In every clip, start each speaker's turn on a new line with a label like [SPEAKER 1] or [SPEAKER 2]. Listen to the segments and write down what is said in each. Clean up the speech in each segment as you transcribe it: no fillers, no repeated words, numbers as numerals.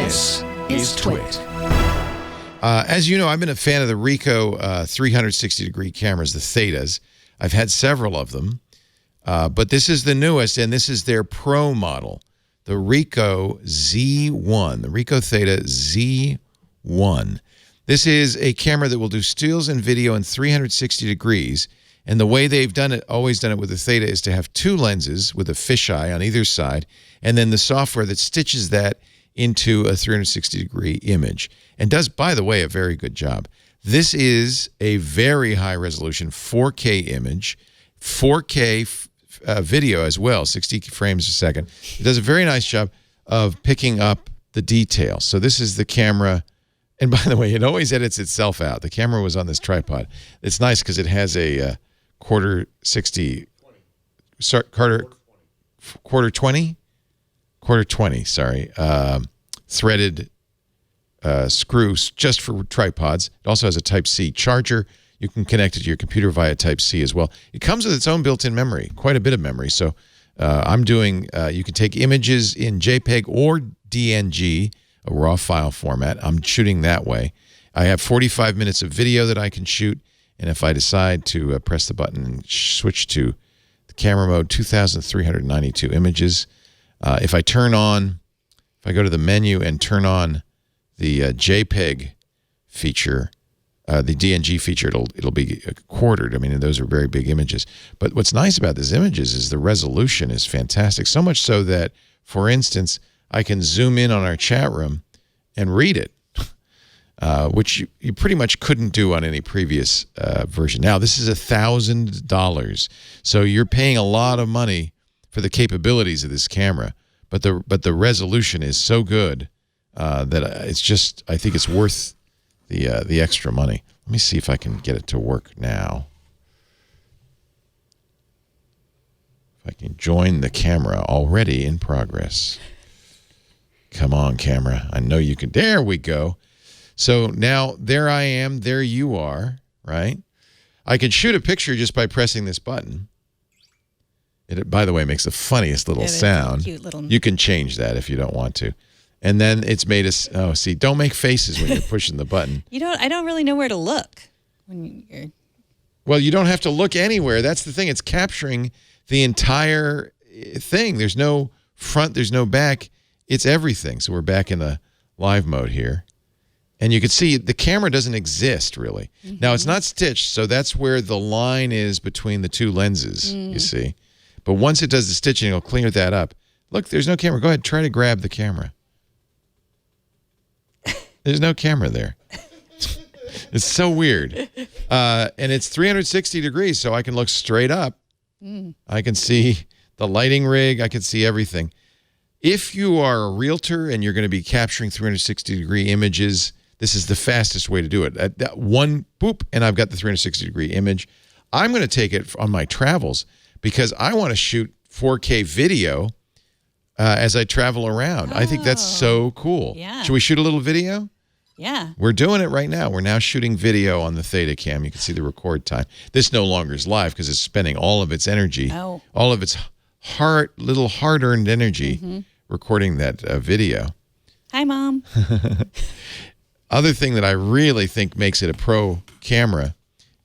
[SPEAKER 1] This is Twit.
[SPEAKER 2] As you know, I've been a fan of the Ricoh 360-degree cameras, the Thetas. I've had several of them, but this is the newest, and this is their Pro model, the Ricoh Z1, the Ricoh Theta Z1. This is a camera that will do stills and video in 360 degrees, and the way they've done it, always done it with the Theta, is to have two lenses with a fisheye on either side, and then the software that stitches that into a 360-degree image, and does, by the way, a very good job. This is a very high-resolution 4K image, 4K video as well, 60 frames a second. It does a very nice job of picking up the details. So this is the camera, and by the way, it always edits itself out. The camera was on this tripod. It's nice because it has a quarter 20, sorry, threaded screws just for tripods. It also has a Type-C charger. You can connect it to your computer via Type-C as well. It comes with its own built-in memory, quite a bit of memory. So I'm doing, you can take images in JPEG or DNG, a raw file format. I'm shooting that way. I have 45 minutes of video that I can shoot, and if I decide to press the button and switch to the camera mode, 2,392 images. If I go to the menu and turn on the JPEG feature, the DNG feature, it'll be quartered. I mean, those are very big images. But what's nice about these images is the resolution is fantastic. So much so that, for instance, I can zoom in on our chat room and read it, which you pretty much couldn't do on any previous version. Now, this is $1,000, so you're paying a lot of money for the capabilities of this camera, but the resolution is so good that it's just, I think it's worth the extra money. Let me see if I can get it to work now. If I can join the camera, already in progress. Come on, camera. I know you can. There we go. So now there I am, there you are, right? I can shoot a picture just by pressing this button. It, by the way, makes the funniest little sound.
[SPEAKER 1] Cute little...
[SPEAKER 2] You can change that if you don't want to. And then it's made us, oh, see, don't make faces when you're pushing the button.
[SPEAKER 1] I don't really know where to look when you're...
[SPEAKER 2] Well, you don't have to look anywhere. That's the thing. It's capturing the entire thing. There's no front, there's no back. It's everything. So we're back in the live mode here. And you can see the camera doesn't exist, really. Mm-hmm. Now, it's not stitched, so that's where the line is between the two lenses, you see. But once it does the stitching, it'll clear that up. Look, there's no camera. Go ahead, try to grab the camera. There's no camera there. It's so weird. And it's 360 degrees, so I can look straight up. I can see the lighting rig. I can see everything. If you are a realtor and you're going to be capturing 360-degree images, this is the fastest way to do it. At that one, boop, and I've got the 360-degree image. I'm going to take it on my travels because I want to shoot 4K video as I travel around. I think that's so cool.
[SPEAKER 1] Yeah.
[SPEAKER 2] Should we shoot a little video?
[SPEAKER 1] Yeah.
[SPEAKER 2] We're doing it right now. We're now shooting video on the Theta Cam. You can see the record time. This no longer is live because it's spending all of its energy, all of its little hard-earned energy recording that video.
[SPEAKER 1] Hi, Mom.
[SPEAKER 2] Other thing that I really think makes it a pro camera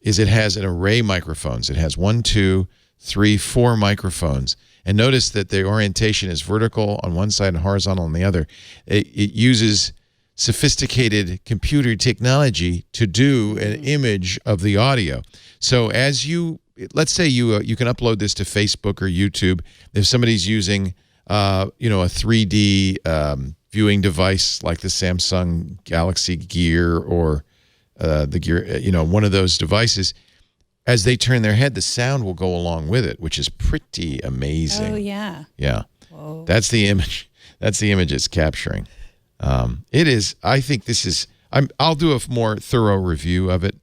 [SPEAKER 2] is it has an array of microphones. It has 1, 2, 3, 4 microphones. And notice that the orientation is vertical on one side and horizontal on the other. It uses sophisticated computer technology to do an image of the audio. So as let's say you can upload this to Facebook or YouTube. If somebody's using a 3D viewing device like the Samsung Galaxy Gear or the Gear, one of those devices, as they turn their head, the sound will go along with it, which is pretty amazing.
[SPEAKER 1] Oh, yeah.
[SPEAKER 2] Yeah.
[SPEAKER 1] Whoa.
[SPEAKER 2] That's the image. That's the image it's capturing. It is, I think this is, I'll do a more thorough review of it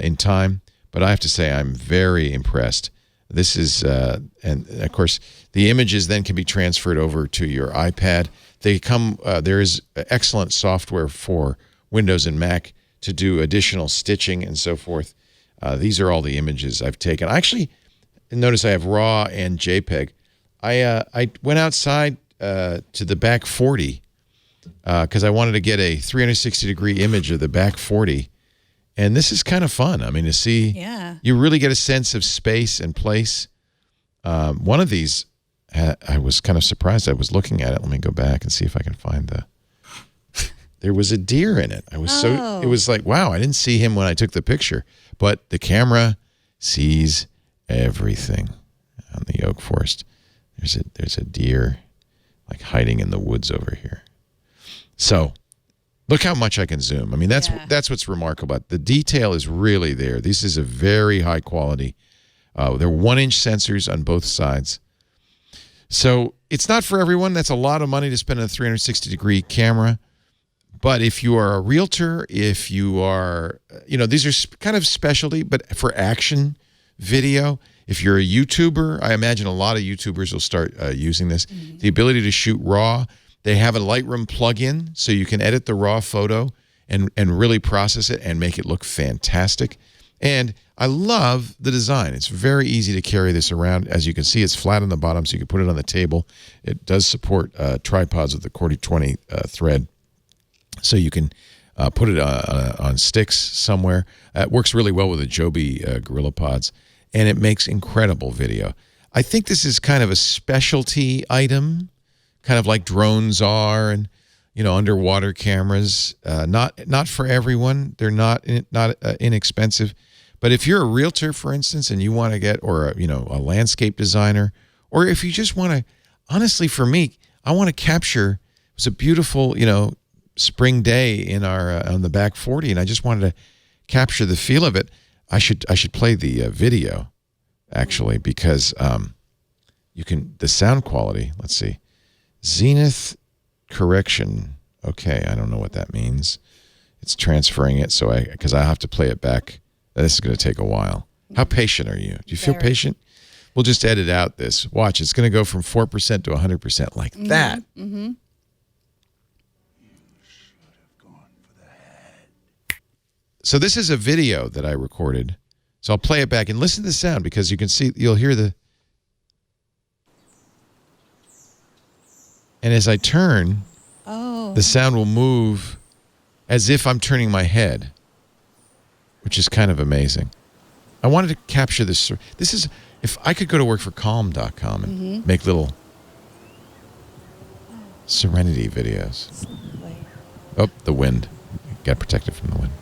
[SPEAKER 2] in time, but I have to say I'm very impressed. This is, and of course, the images then can be transferred over to your iPad. There is excellent software for Windows and Mac to do additional stitching and so forth. These are all the images I've taken. Actually, notice I have RAW and JPEG. I went outside to the back 40 because I wanted to get a 360-degree image of the back 40. And this is kind of fun. I mean, to see, you really get a sense of space and place. One of these, I was kind of surprised. I was looking at it. Let me go back and see if I can find there was a deer in it. It was like, wow, I didn't see him when I took the picture. But the camera sees everything on the oak forest. There's a deer like hiding in the woods over here. So look how much I can zoom. I mean, that's what's remarkable. The detail is really there. This is a very high quality. They're 1-inch sensors on both sides. So it's not for everyone. That's a lot of money to spend on a 360-degree camera. But if you are a realtor, if you are, these are kind of specialty, but for action video, if you're a YouTuber, I imagine a lot of YouTubers will start using this. The ability to shoot RAW. They have a Lightroom plugin, so you can edit the RAW photo and really process it and make it look fantastic. And I love the design. It's very easy to carry this around. As you can see, it's flat on the bottom, so you can put it on the table. It does support tripods with the 40-20 thread. So you can put it on sticks somewhere. It works really well with the Joby Gorilla Pods, and it makes incredible video. I think this is kind of a specialty item, kind of like drones are, and underwater cameras. Not for everyone. They're not inexpensive. But if you're a realtor, for instance, and you want to get, or a landscape designer, or if you just want to, honestly, for me, I want to capture. It's a beautiful, spring day in our on the back 40, and I just wanted to capture the feel of it. I should play the video actually, because you can, the sound quality. Let's see, zenith correction. Okay, I don't know what that means. It's transferring it, so because I have to play it back. This is going to take a while. How patient are you? Do you feel patient? We'll just edit out this. Watch, it's going to go from 4% to 100% like that. So this is a video that I recorded. So I'll play it back and listen to the sound, because you can see, you'll hear the... And as I turn, the sound will move as if I'm turning my head, which is kind of amazing. I wanted to capture this. This is, if I could go to work for Calm.com and make little serenity videos. Oh, the wind. Got protected from the wind.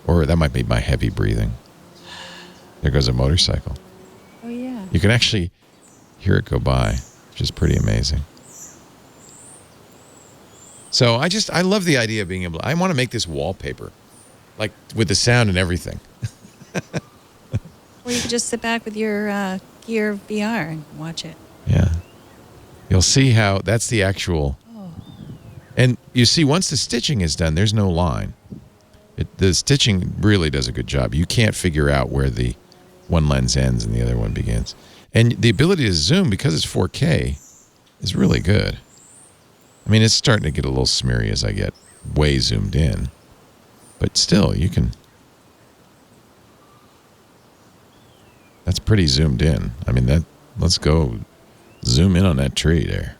[SPEAKER 2] Or that might be my heavy breathing. There goes a motorcycle.
[SPEAKER 1] Oh, yeah.
[SPEAKER 2] You can actually hear it go by, which is pretty amazing. So I love the idea of being able to, I want to make this wallpaper, like with the sound and everything.
[SPEAKER 1] Or you could just sit back with your Gear VR and watch it.
[SPEAKER 2] Yeah. You'll see how that's the actual. And you see, once the stitching is done, there's no line. The stitching really does a good job. You can't figure out where the one lens ends and the other one begins. And the ability to zoom, because it's 4K, is really good. I mean, it's starting to get a little smeary as I get way zoomed in. But still, you can... That's pretty zoomed in. I mean, let's go zoom in on that tree there.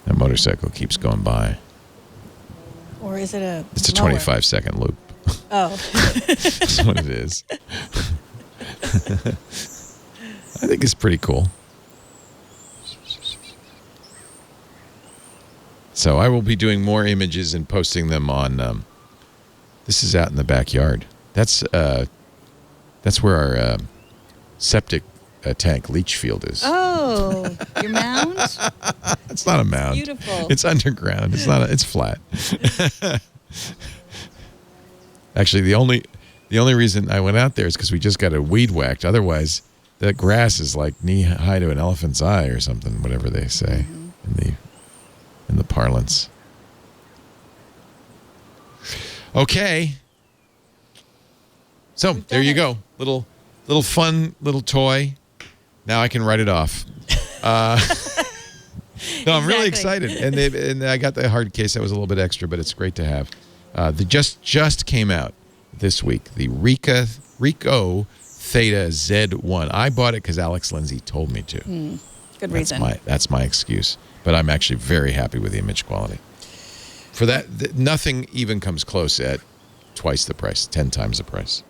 [SPEAKER 2] That motorcycle keeps going by.
[SPEAKER 1] Or is it a...
[SPEAKER 2] It's a 25-second loop.
[SPEAKER 1] Oh.
[SPEAKER 2] That's what it is. I think it's pretty cool. So I will be doing more images and posting them on... this is out in the backyard. That's where our septic tank leach field is.
[SPEAKER 1] Oh, your mound?
[SPEAKER 2] It's not a mound.
[SPEAKER 1] Beautiful.
[SPEAKER 2] It's underground. It's not. It's flat. Actually, the only reason I went out there is because we just got a weed whacked. Otherwise, the grass is like knee high to an elephant's eye or something. Whatever they say in the parlance. Okay. So there you go. Little fun little toy. Now I can write it off. No, I'm really excited, and I got the hard case that was a little bit extra, but it's great to have. The just came out this week. The Ricoh Theta Z1. I bought it because Alex Lindsay told me to.
[SPEAKER 1] Good reason.
[SPEAKER 2] That's my excuse. But I'm actually very happy with the image quality. For that, nothing even comes close at twice the price, 10 times the price.